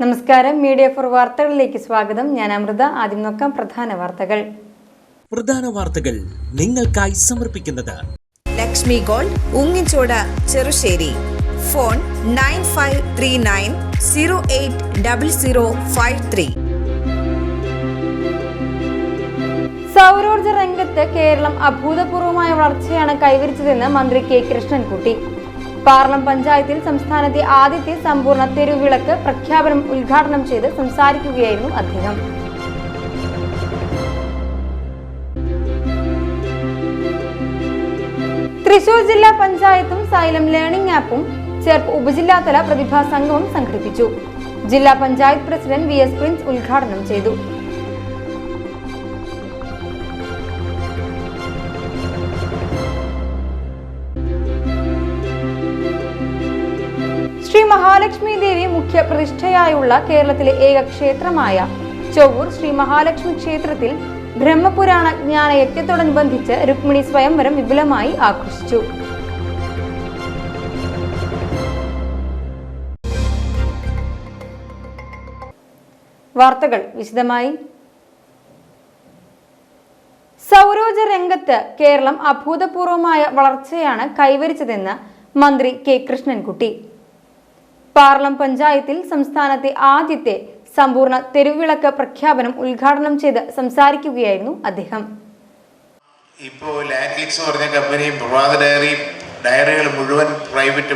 നമസ്കാരം. Media for വാർത്തകളിലേക്ക് സ്വാഗതം. ഞാൻ അമൃത. ആദ്യം നോക്കാം പ്രധാന വാർത്തകൾ നിങ്ങൾക്കായി സമർപ്പിക്കുന്നത് ലക്ഷ്മി ഗോൾഡ്, ഉങ്ങിച്ചോട്, ചെറുശ്ശേരി. ഫോൺ 9539080053. സൗരോർജ്ജ രംഗത്ത് കേരളം അഭൂതപൂർവമായ വളർച്ചയാണ് കൈവരിച്ചതെന്ന് മന്ത്രി കെ കൃഷ്ണൻകുട്ടി. പാർലം പഞ്ചായത്തിൽ സംസ്ഥാനത്തെ ആദ്യത്തെ സമ്പൂർണ്ണ തെരുവിളക്ക് പ്രഖ്യാപനം ഉദ്ഘാടനം ചെയ്ത് സംസാരിക്കുകയായിരുന്നു അദ്ദേഹം. തൃശൂർ ജില്ലാ പഞ്ചായത്തും സൈലം ലേണിംഗ് ആപ്പും ചേർപ്പ് ഉപജില്ലാതല പ്രതിഭാ സംഗമം സംഘടിപ്പിച്ചു. ജില്ലാ panchayat president V S Prince ഉദ്ഘാടനം ചെയ്തു. ശ്രീ മഹാലക്ഷ്മി ദേവി മുഖ്യ പ്രതിഷ്ഠയായുള്ള കേരളത്തിലെ ഏക ക്ഷേത്രമായ ചൊവ്വൂർ ശ്രീ മഹാലക്ഷ്മി ക്ഷേത്രത്തിൽ ബ്രഹ്മപുരാണ ജ്ഞാന യജ്ഞത്തോടനുബന്ധിച്ച് രുക്മിണി സ്വയംവരം വിപുലമായി ആഘോഷിച്ചു. വാർത്തകൾ വിശദമായി. സൗരോർജ്ജ രംഗത്ത് കേരളം അഭൂതപൂർവമായ വളർച്ചയാണ് കൈവരിച്ചതെന്ന് മന്ത്രി കെ കൃഷ്ണൻകുട്ടി. പാർലം പഞ്ചായത്തിൽ സംസ്ഥാനത്തെ ആദ്യത്തെ സമ്പൂർണ്ണ തെരുവിളക്ക് പ്രഖ്യാപനം ഉദ്ഘാടനം ചെയ്ത് സംസാരിക്കുകയായിരുന്നു അദ്ദേഹം. ഇപ്പോൾ ലാൻഡ്ലിക്സ് പറഞ്ഞ കമ്പനിയും പ്രഭാത ഡയറികൾ മുഴുവൻ പ്രൈവറ്റ്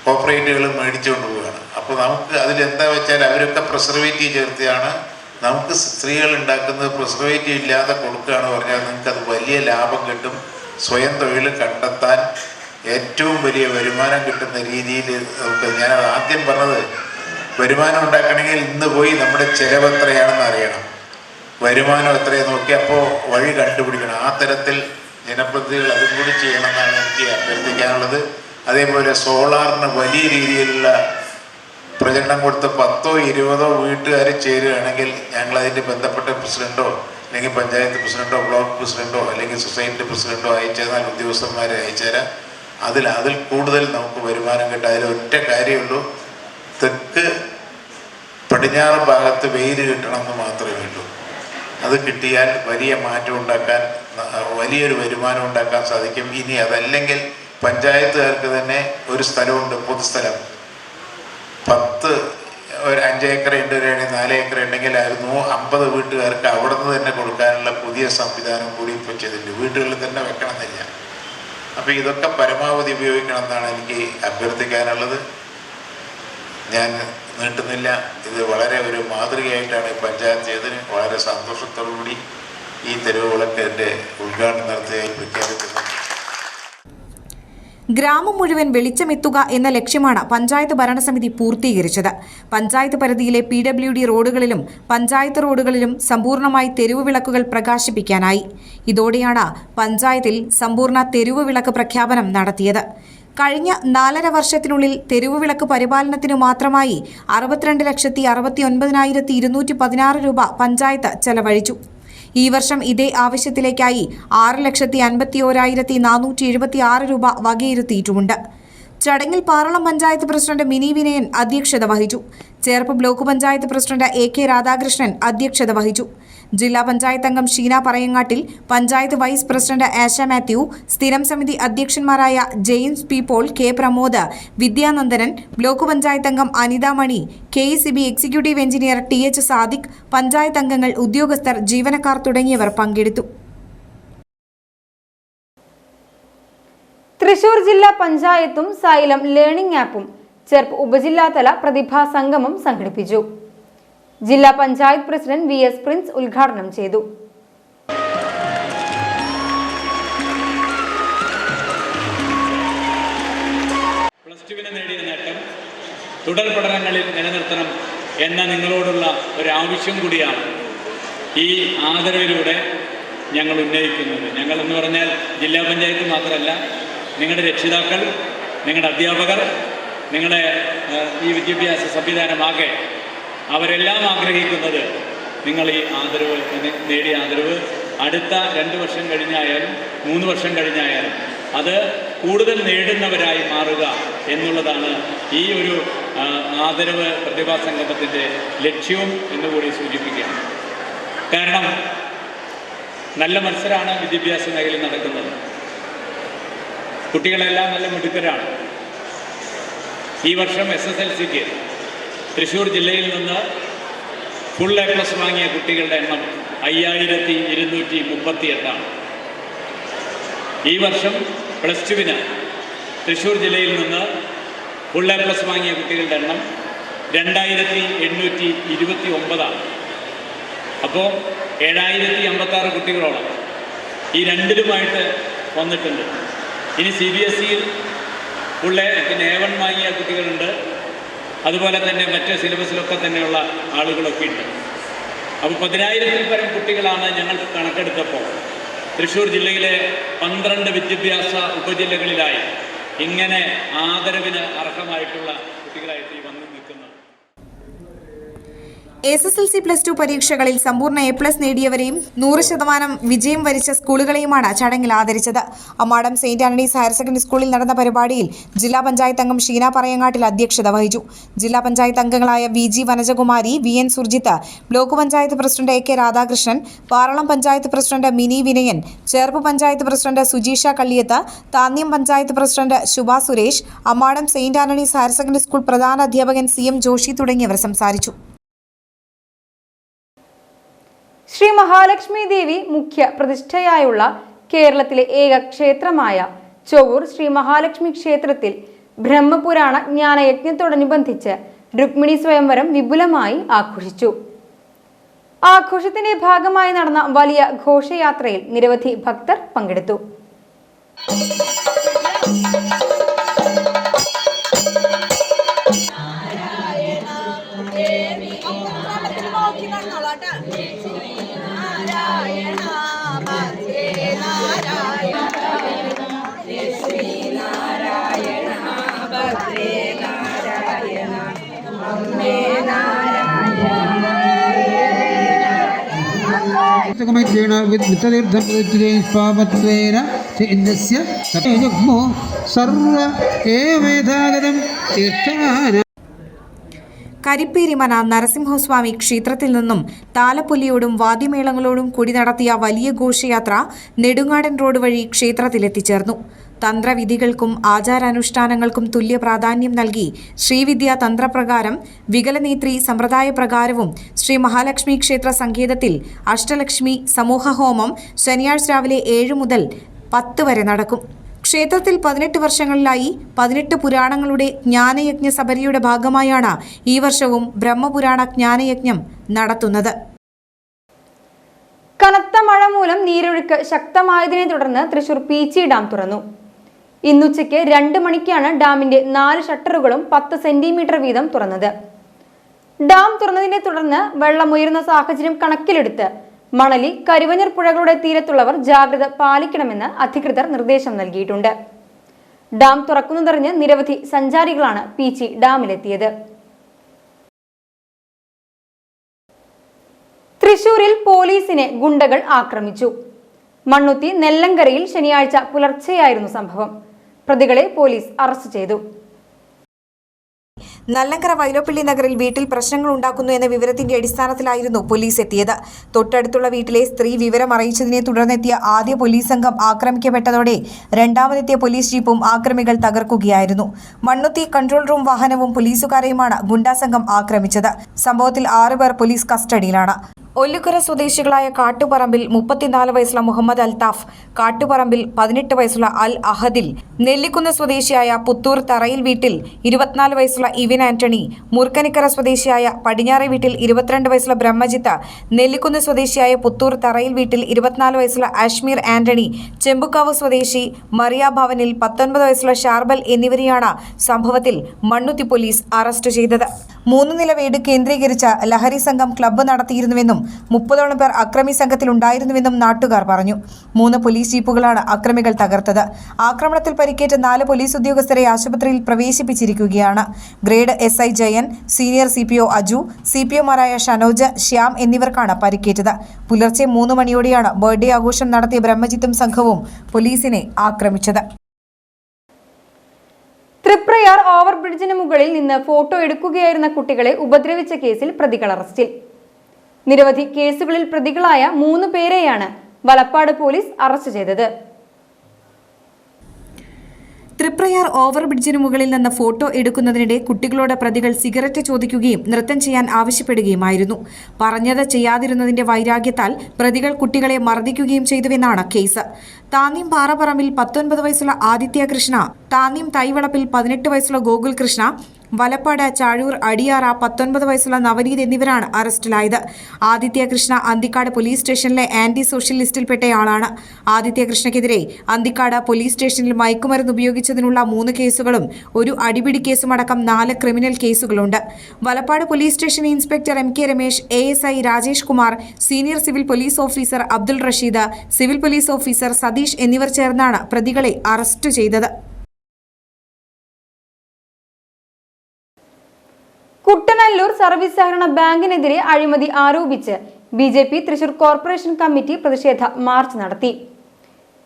കോർപ്പറേറ്റുകളും മേടിച്ചുകൊണ്ട് പോവുകയാണ്. അപ്പോൾ നമുക്ക് അതിലെന്താ വെച്ചാൽ അവരൊക്കെ പ്രിസർവേറ്റീവ് ചേർത്തിയാണ് നമുക്ക് സ്ത്രീകൾ ഉണ്ടാക്കുന്നത്. പ്രിസർവേറ്റീവ് ഇല്ലാതെ കൊടുക്കുകയാണ് പറഞ്ഞാൽ നിങ്ങൾക്ക് അത് വലിയ ലാഭം കിട്ടും. സ്വയം തൊഴിൽ കണ്ടെത്താൻ ഏറ്റവും വലിയ വരുമാനം കിട്ടുന്ന രീതിയിൽ നമുക്ക്. ഞാനത് ആദ്യം പറഞ്ഞത്, വരുമാനം ഉണ്ടാക്കണമെങ്കിൽ ഇന്ന് പോയി നമ്മുടെ ചിലവ് എത്രയാണെന്ന് അറിയണം, വരുമാനം എത്രയെന്ന് നോക്കി അപ്പോൾ വഴി കണ്ടുപിടിക്കണം. ആ തരത്തിൽ ജനപ്രതിനിധികൾ അതും കൂടി ചെയ്യണമെന്നാണ് എനിക്ക് അഭ്യർത്ഥിക്കാനുള്ളത്. അതേപോലെ സോളാറിന് വലിയ രീതിയിലുള്ള പ്രചരണം കൊടുത്ത് 10-20 വീട്ടുകാർ ചേരുകയാണെങ്കിൽ ഞങ്ങളതിൻ്റെ ബന്ധപ്പെട്ട പ്രസിഡൻറ്റോ അല്ലെങ്കിൽ പഞ്ചായത്ത് പ്രസിഡൻറ്റോ ബ്ലോക്ക് പ്രസിഡൻറ്റോ അല്ലെങ്കിൽ സൊസൈറ്റി പ്രസിഡൻറ്റോ അയച്ചുതന്നാൽ ഉദ്യോഗസ്ഥന്മാരെ അയച്ചുതരാം. അതിൽ കൂടുതൽ നമുക്ക് വരുമാനം കിട്ടും. അതിലൊറ്റ കാര്യമുള്ളൂ, തെക്ക് പടിഞ്ഞാറ് ഭാഗത്ത് വെയിൽ കിട്ടണമെന്ന് മാത്രമേ ഉള്ളൂ. അത് കിട്ടിയാൽ വലിയ മാറ്റം ഉണ്ടാക്കാൻ, വലിയൊരു വരുമാനം ഉണ്ടാക്കാൻ സാധിക്കും. ഇനി അതല്ലെങ്കിൽ പഞ്ചായത്തുകാർക്ക് തന്നെ ഒരു സ്ഥലമുണ്ട്, പൊതുസ്ഥലം. 5 ഏക്കർ ഉണ്ട്, 4 ഏക്കർ ഉണ്ടെങ്കിൽ 50 വീട്ടുകാർക്ക് അവിടെ നിന്ന് തന്നെ കൊടുക്കാനുള്ള പുതിയ സംവിധാനം കൂടി ഇപ്പോൾ ചെയ്തിട്ടുണ്ട്. വീടുകളിൽ തന്നെ വെക്കണമെന്നില്ല. അപ്പോൾ ഇതൊക്കെ പരമാവധി ഉപയോഗിക്കണം എന്നാണ് എനിക്ക് അഭ്യർത്ഥിക്കാനുള്ളത്. ഞാൻ നീട്ടുന്നില്ല. ഇത് വളരെ ഒരു മാതൃകയായിട്ടാണ് പഞ്ചായത്ത് ചെയ്തതിന് വളരെ സന്തോഷത്തോടുകൂടി ഈ തെരുവുവിളക്കിൻ്റെ ഉദ്ഘാടനം നടത്തിയതായി പ്രഖ്യാപിക്കുന്നത്. ഗ്രാമം മുഴുവൻ വെളിച്ചമെത്തുക എന്ന ലക്ഷ്യമാണ് പഞ്ചായത്ത് ഭരണസമിതി പൂർത്തീകരിച്ചത്. പഞ്ചായത്ത് പരിധിയിലെ PWD റോഡുകളിലും പഞ്ചായത്ത് റോഡുകളിലും സമ്പൂർണ്ണമായി തെരുവ് വിളക്കുകൾ പ്രകാശിപ്പിക്കാനായി. ഇതോടെയാണ് പഞ്ചായത്തിൽ സമ്പൂർണ്ണ തെരുവ് വിളക്ക് പ്രഖ്യാപനം നടത്തിയത്. കഴിഞ്ഞ 4.5 വർഷത്തിനുള്ളിൽ തെരുവ് വിളക്ക് പരിപാലനത്തിനു മാത്രമായി 62,69,216 രൂപ പഞ്ചായത്ത് ചെലവഴിച്ചു. ഈ വർഷം ഇതേ ആവശ്യത്തിലേക്കായി 6,51,476 രൂപ വകയിരുത്തിയിട്ടുമുണ്ട്. ചടങ്ങിൽ പാർലം പഞ്ചായത്ത് പ്രസിഡന്റ് മിനി വിനയൻ അധ്യക്ഷത വഹിച്ചു. Cherpu block panchayat president AK Radhakrishnan അധ്യക്ഷത വഹിച്ചു. ജില്ലാ പഞ്ചായത്ത് അംഗം ഷീന പറയങ്ങാട്ടിൽ, പഞ്ചായത്ത് വൈസ് പ്രസിഡന്റ് ആശ മാത്യു, സ്ഥിരം സമിതി അധ്യക്ഷന്മാരായ James P Paul, K Pramod, Vidyanandanan, block panchayat അംഗം Anitha Mani, KECB executive engineer TH Sadiq, panchayat അംഗങ്ങൾ, ഉദ്യോഗസ്ഥർ, ജീവനക്കാർ തുടങ്ങിയവർ പങ്കെടുത്തു. തൃശൂർ ജില്ലാ പഞ്ചായത്തും സൈലം ലേണിംഗ് ആപ്പും ചേർപ്പ് ഉപജില്ലാതല പ്രതിഭാ സംഗമം സംഘടിപ്പിച്ചു. ജില്ലാ panchayat president V S Prince ഉദ്ഘാടനം ചെയ്തു. +2 നേടിയ നേട്ടം തുടർ പഠനങ്ങളിൽ നിലനിർത്തണം എന്ന നിങ്ങളോടുള്ള ഒരാവശ്യം കൂടിയാണ് ഈ ആദരവിലൂടെ ഞങ്ങൾ ഉന്നയിക്കുന്നത്. ഞങ്ങൾ എന്ന് പറഞ്ഞാൽ ജില്ലാ പഞ്ചായത്ത് മാത്രമല്ല, നിങ്ങളുടെ രക്ഷിതാക്കൾ, നിങ്ങളുടെ അധ്യാപകർ, നിങ്ങളുടെ ഈ വിദ്യാഭ്യാസ സംവിധാനമാകെ അവരെല്ലാം ആഗ്രഹിക്കുന്നത് നിങ്ങൾ ഈ ആദരവ് നേടിയ ആദരവ് അടുത്ത 2 വർഷം കഴിഞ്ഞായാലും 3 വർഷം കഴിഞ്ഞായാലും അത് കൂടുതൽ നേടുന്നവരായി മാറുക എന്നുള്ളതാണ് ഈ ഒരു ആദരവ് പ്രതിഭാ സംഗമത്തിൻ്റെ ലക്ഷ്യവും എന്നുകൂടി സൂചിപ്പിക്കുകയാണ്. കാരണം നല്ല മത്സരമാണ് വിദ്യാഭ്യാസ മേഖലയിൽ നടക്കുന്നത്. കുട്ടികളെല്ലാം നല്ല മിടുക്കരാണ്. ഈ വർഷം SSLCക്ക് തൃശ്ശൂർ ജില്ലയിൽ നിന്ന് ഫുൾ A+ വാങ്ങിയ കുട്ടികളുടെ എണ്ണം 5238. ഈ വർഷം +2 തൃശ്ശൂർ ജില്ലയിൽ നിന്ന് ഫുൾ A+ വാങ്ങിയ കുട്ടികളുടെ എണ്ണം 2829. അപ്പോൾ 7056 കുട്ടികളോളം ഈ രണ്ടിലുമായിട്ട് വന്നിട്ടുണ്ട്. ഇനി CBSEയിൽ ഫുൾ A പിന്നെ A1 വാങ്ങിയ കുട്ടികളുണ്ട്. അതുപോലെ തന്നെ മറ്റ് സിലബസിലൊക്കെ തന്നെയുള്ള ആളുകളൊക്കെ ഉണ്ട്. അപ്പോൾ 10,000-ൽ പരം കുട്ടികളാണ് ഞങ്ങൾ കണക്കെടുത്തപ്പോൾ തൃശ്ശൂർ ജില്ലയിലെ 12 വിദ്യാഭ്യാസ ഉപജില്ലകളിലായി ഇങ്ങനെ ആദരവിന് അർഹമായിട്ടുള്ള കുട്ടികളായിട്ട് വന്നു നിൽക്കുന്നത്. SSLC +2 പരീക്ഷകളിൽ സമ്പൂർണ്ണ A+ നേടിയവരെയും 100% വിജയം വരിച്ച സ്കൂളുകളെയുമാണ് ചടങ്ങിൽ ആദരിച്ചത്. Ammadam saint Antony's higher secondary സ്കൂളിൽ നടന്ന പരിപാടിയിൽ ജില്ലാ പഞ്ചായത്ത് അംഗം ഷീന പറയങ്ങാട്ടിൽ അധ്യക്ഷത വഹിച്ചു. ജില്ലാ പഞ്ചായത്ത് അംഗങ്ങളായ VG Vanajakumari, VN Surjith, block panchayat president AK Radhakrishnan, Paralam panchayat president Mini Vinayan, Cherpu panchayat president Sujeesha Kalliyath, Thanyam panchayat president Shubha Suresh, Ammadam saint Antony's higher secondary school പ്രധാന അധ്യാപകൻ CM ജോഷി തുടങ്ങിയവർ സംസാരിച്ചു. ശ്രീ മഹാലക്ഷ്മി ദേവി മുഖ്യ പ്രതിഷ്ഠയായുള്ള കേരളത്തിലെ ഏക ക്ഷേത്രമായ ചൊവ്വൂർ ശ്രീ മഹാലക്ഷ്മി ക്ഷേത്രത്തിൽ ബ്രഹ്മപുരാണ ജ്ഞാനയജ്ഞത്തോടനുബന്ധിച്ച് രുക്മിണി സ്വയംവരം വിപുലമായി ആഘോഷിച്ചു. ആഘോഷത്തിന്റെ ഭാഗമായി നടന്ന വലിയ ഘോഷയാത്രയിൽ നിരവധി ഭക്തർ പങ്കെടുത്തു. കരിപ്പേരിമന നരസിംഹസ്വാമി ക്ഷേത്രത്തിൽ നിന്നും താലപ്പൊലിയോടും വാദ്യമേളങ്ങളോടും കൂടി നടത്തിയ വലിയ ഘോഷയാത്ര നെടുങ്ങാടൻ റോഡ് വഴി ക്ഷേത്രത്തിലെത്തിച്ചേർന്നു. തന്ത്രവിധികൾക്കും ആചാരാനുഷ്ഠാനങ്ങൾക്കും തുല്യ പ്രാധാന്യം നൽകി ശ്രീവിദ്യ തന്ത്രപ്രകാരം വികലനേത്രി സമ്പ്രദായപ്രകാരവും ശ്രീ മഹാലക്ഷ്മി ക്ഷേത്ര സങ്കേതത്തിൽ അഷ്ടലക്ഷ്മി സമൂഹഹോമം ശനിയാഴ്ച രാവിലെ 7 മുതൽ 10 വരെ നടക്കും. ക്ഷേത്രത്തിൽ 18 വർഷങ്ങളിലായി 18 പുരാണങ്ങളുടെ ജ്ഞാനയജ്ഞ സബരിയുടെ ഭാഗമായാണ് ഈ വർഷവും ബ്രഹ്മപുരാണ ജ്ഞാനയജ്ഞം നടത്തുന്നത്. കനത്ത മഴ മൂലം നീരൊഴുക്ക് ശക്തമായതിനെ തുടർന്ന് തൃശൂർ പീച്ചി ഡാം തുറന്നു. ഇന്നുച്ചയ്ക്ക് 2 മണിക്കാണ് ഡാമിന്റെ 4 ഷട്ടറുകളും 10 സെന്റിമീറ്റർ വീതം തുറന്നത്. ഡാം തുറന്നതിനെ തുടർന്ന് വെള്ളമുയരുന്ന സാഹചര്യം കണക്കിലെടുത്ത് മണലി, കരുവഞ്ഞർ പുഴകളുടെ തീരത്തുള്ളവർ ജാഗ്രത പാലിക്കണമെന്ന് അധികൃതർ നിർദ്ദേശം നൽകിയിട്ടുണ്ട്. ഡാം തുറക്കുന്നതറിഞ്ഞ് നിരവധി സഞ്ചാരികളാണ് പീച്ചി ഡാമിലെത്തിയത്. തൃശൂരിൽ പോലീസിനെ ഗുണ്ടകൾ ആക്രമിച്ചു. മണ്ണുത്തി നെല്ലങ്കരയിൽ ശനിയാഴ്ച പുലർച്ചെയായിരുന്നു സംഭവം. പ്രതികളെ പോലീസ് അറസ്റ്റ് ചെയ്തു. നല്ലങ്കര വൈലോപ്പിള്ളി നഗറിൽ വീട്ടിൽ പ്രശ്നങ്ങൾ ഉണ്ടാക്കുന്നു എന്ന വിവരത്തിന്റെ അടിസ്ഥാനത്തിലായിരുന്നു പോലീസ് എത്തിയത്. തൊട്ടടുത്തുള്ള വീട്ടിലെ സ്ത്രീ വിവരം അറിയിച്ചതിനെ തുടർന്നെത്തിയ ആദ്യ പോലീസ് സംഘം ആക്രമിക്കപ്പെട്ടതോടെ രണ്ടാമതെത്തിയ പോലീസ് ജീപ്പും ആക്രമികൾ തകർക്കുകയായിരുന്നു. മണ്ണുത്തി കൺട്രോൾ റൂം വാഹനവും പോലീസുകാരെയുമാണ് ഗുണ്ടാ സംഘം ആക്രമിച്ചത്. സംഭവത്തിൽ 6 പേർ പോലീസ് കസ്റ്റഡിയിലാണ്. ഒല്ലുക്കര സ്വദേശികളായ കാട്ടുപറമ്പിൽ 34 വയസ്സുള്ള മുഹമ്മദ് അൽത്താഫ്, കാട്ടുപറമ്പിൽ 18 വയസ്സുള്ള അൽ അഹദിൽ, നെല്ലിക്കുന്ന് സ്വദേശിയായ പുത്തൂർ തറയിൽ വീട്ടിൽ 24 വയസ്സുള്ള ഇവിൻ ആന്റണി, മുർക്കനിക്കര സ്വദേശിയായ പടിഞ്ഞാറെ വീട്ടിൽ 22 വയസ്സുള്ള ബ്രഹ്മജിത്ത്, നെല്ലിക്കുന്ന് സ്വദേശിയായ പുത്തൂർ തറയിൽ വീട്ടിൽ 24 വയസ്സുള്ള അഷ്മീർ ആന്റണി, ചെമ്പുക്കാവ് സ്വദേശി മറിയ ഭവനിൽ 19 വയസ്സുള്ള ഷാർബൽ എന്നിവരെയാണ് സംഭവത്തിൽ മണ്ണുത്തി പോലീസ് അറസ്റ്റ് ചെയ്തത്. 3 നില വീട് കേന്ദ്രീകരിച്ച ലഹരി സംഘം ക്ലബ്ബ് നടത്തിയിരുന്നുവെന്നും 30ഓളം പേർ അക്രമി സംഘത്തിലുണ്ടായിരുന്നുവെന്നും നാട്ടുകാർ പറഞ്ഞു. 3 പോലീസ് ജീപ്പുകളാണ് അക്രമികൾ തകർത്തത്. ആക്രമണത്തിൽ പരിക്കേറ്റ 4 പോലീസ് ഉദ്യോഗസ്ഥരെ ആശുപത്രിയിൽ പ്രവേശിപ്പിച്ചിരിക്കുകയാണ്. Grade SI Jayan, senior CPO Aju, CPOമാരായ ഷനോജ്, ശ്യാം എന്നിവർക്കാണ് പരിക്കേറ്റത്. പുലർച്ചെ 3 മണിയോടെയാണ് ബർത്ത്ഡേ ആഘോഷം നടത്തിയ ബ്രഹ്മജിത്തും സംഘവും പോലീസിനെ ആക്രമിച്ചത്. തൃപ്രയാർ ഓവർബ്രിഡ്ജിന് മുകളിൽ നിന്ന് ഫോട്ടോ എടുക്കുകയായിരുന്ന കുട്ടികളെ ഉപദ്രവിച്ച കേസിൽ പ്രതികൾ അറസ്റ്റിൽ. നിരവധി കേസുകളിൽ പ്രതികളായ 3 പേരെയാണ് വലപ്പാട് പോലീസ് അറസ്റ്റ് ചെയ്തത്. തൃപ്രയാർ ഓവർബ്രിഡ്ജിന് മുകളിൽ നിന്ന് ഫോട്ടോ എടുക്കുന്നതിനിടെ കുട്ടികളോട് പ്രതികൾ സിഗരറ്റ് ചോദിക്കുകയും നൃത്തം ചെയ്യാൻ ആവശ്യപ്പെടുകയുമായിരുന്നു. പറഞ്ഞത് ചെയ്യാതിരുന്നതിന്റെ വൈരാഗ്യത്താൽ പ്രതികൾ കുട്ടികളെ മർദ്ദിക്കുകയും ചെയ്തുവെന്നാണ് കേസ്. താന്യം പാറപ്പറമ്പിൽ 19 വയസ്സുള്ള ആദിത്യ കൃഷ്ണ, താന്യം തൈവളപ്പിൽ 18 വയസ്സുള്ള ഗോകുൽ കൃഷ്ണ, വലപ്പാട് ചാഴൂർ അടിയാറ 19 വയസ്സുള്ള നവനീത് എന്നിവരാണ് അറസ്റ്റിലായത്. ആദിത്യ കൃഷ്ണ അന്തിക്കാട് പോലീസ് സ്റ്റേഷനിലെ ആന്റി സോഷ്യൽ ലിസ്റ്റിൽപ്പെട്ടയാളാണ്. ആദിത്യ കൃഷ്ണയ്ക്കെതിരെ അന്തിക്കാട് പോലീസ് സ്റ്റേഷനിൽ മയക്കുമരുന്ന് ഉപയോഗിച്ചതിനുള്ള 3 കേസുകളും ഒരു അടിപിടി കേസുമടക്കം 4 ക്രിമിനൽ കേസുകളുണ്ട്. Valappad police station inspector MK Ramesh, ASI Rajesh Kumar, senior civil police officer Abdul Rasheed, civil police officer Satheesh എന്നിവർ ചേർന്നാണ് പ്രതികളെ അറസ്റ്റ് ചെയ്തത്. കുട്ടനല്ലൂർ സർവീസ് സഹകരണ ബാങ്കിനെതിരെ അഴിമതി ആരോപിച്ച് BJP തൃശൂർ കോർപ്പറേഷൻ കമ്മിറ്റി പ്രതിഷേധ മാർച്ച് നടത്തി.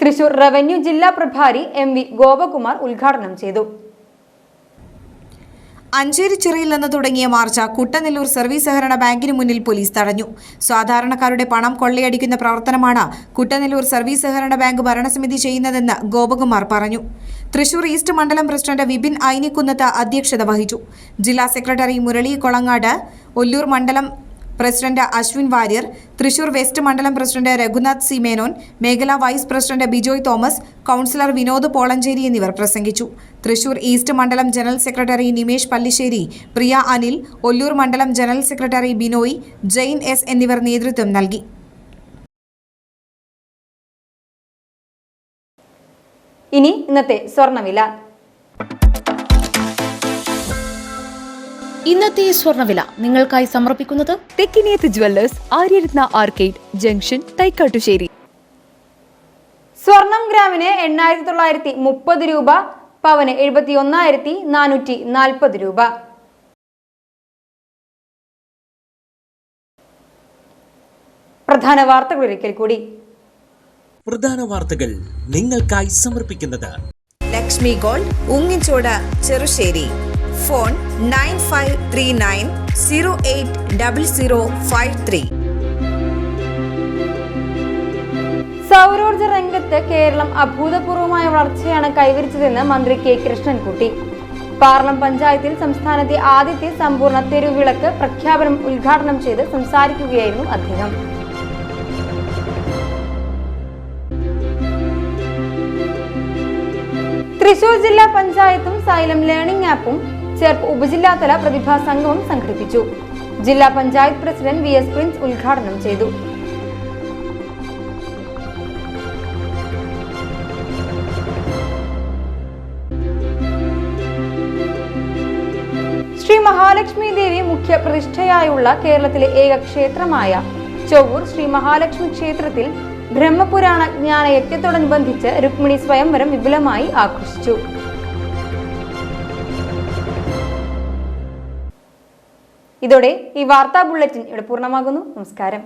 തൃശൂർ റവന്യൂ ജില്ലാ പ്രഭാരി MV ഗോപകുമാർ ഉദ്ഘാടനം ചെയ്തു. അഞ്ചേരിച്ചിറയിൽ നിന്ന് തുടങ്ങിയ മാർച്ച് കുട്ടനെല്ലൂർ സർവീസ് സഹകരണ ബാങ്കിന് മുന്നിൽ പോലീസ് തടഞ്ഞു. സാധാരണക്കാരുടെ പണം കൊള്ളയടിക്കുന്ന പ്രവർത്തനമാണ് കുട്ടനെല്ലൂർ സർവീസ് സഹകരണ ബാങ്ക് ഭരണസമിതി ചെയ്യുന്നതെന്ന് ഗോപകുമാർ പറഞ്ഞു. തൃശൂർ ഈസ്റ്റ് മണ്ഡലം പ്രസിഡന്റ് വിപിൻ ഐനിക്കുന്നത്ത് അധ്യക്ഷത വഹിച്ചു. ജില്ലാ സെക്രട്ടറി മുരളി കൊളങ്ങാട്, ഒല്ലൂർ മണ്ഡലം പ്രസിഡന്റ് അശ്വിൻ വാര്യർ, തൃശൂർ വെസ്റ്റ് മണ്ഡലം പ്രസിഡന്റ് രഘുനാഥ് സി മേനോൻ, മേഖലാ vice president Bijoy Thomas, councillor Vinod Polanchery എന്നിവർ പ്രസംഗിച്ചു. തൃശൂർ ഈസ്റ്റ് മണ്ഡലം ജനറൽ സെക്രട്ടറി നിമേഷ് പല്ലിശ്ശേരി, പ്രിയ അനിൽ, ഒല്ലൂർ മണ്ഡലം general secretary Binoy, Jain S എന്നിവർ നേതൃത്വം നൽകി. ഇനി ഇന്നത്തെ സ്വർണ്ണവില. ഇന്നത്തെ സ്വർണ്ണവില നിങ്ങൾക്കായി സമർപ്പിക്കുന്നത് Thekkiniyath jewellers, Aryaratna arcade junction, Thaikattussery. സ്വർണം ഗ്രാമിന് 8,930 രൂപ, പവന് 71,440 രൂപ. പ്രധാന വാർത്തകൾ ഒരിക്കൽ കൂടി. പ്രധാന വാർത്തകൾ നിങ്ങൾക്കായി സമർപ്പിക്കുന്നത് ലക്ഷ്മി ഗോൾഡ്, ഉങ്ങിച്ചോട്, ചെറുശ്ശേരി. ഫോൺ 9539080053. സൗരോർജ്ജ രംഗത്ത് കേരളം അഭൂതപൂർവമായ വളർച്ചയാണ് കൈവരിച്ചതെന്ന് മന്ത്രി K കൃഷ്ണൻകുട്ടി. പാർലം പഞ്ചായത്തിൽ സംസ്ഥാനത്തെ ആദ്യത്തെ സമ്പൂർണ്ണ തെരുവിളക്ക് പ്രഖ്യാപനം ഉദ്ഘാടനം ചെയ്ത് സംസാരിക്കുകയായിരുന്നു അദ്ദേഹം. തൃശൂർ ജില്ലാ പഞ്ചായത്തും സൈലം ലേണിംഗ് ആപ്പും ചേർപ്പ് ഉപജില്ലാതല പ്രതിഭാ സംഗമം സംഘടിപ്പിച്ചു. ജില്ലാ പഞ്ചായത്ത് പ്രസിഡന്റ് VS പ്രിൻസ് ഉദ്ഘാടനം ചെയ്തു. ശ്രീ മഹാലക്ഷ്മി ദേവി മുഖ്യ പ്രതിഷ്ഠയായുള്ള കേരളത്തിലെ ഏക ക്ഷേത്രമായ ചൊവ്വൂർ ശ്രീ മഹാലക്ഷ്മി ക്ഷേത്രത്തിൽ ബ്രഹ്മപുരാണ ജ്ഞാനയജ്ഞത്തോടനുബന്ധിച്ച് രുക്മിണി സ്വയംവരം വിപുലമായി ആഘോഷിച്ചു. ഇതോടെ ഈ വാർത്താ ബുള്ളറ്റിൻ ഇവിടെ പൂർണ്ണമാകുന്നു. നമസ്കാരം.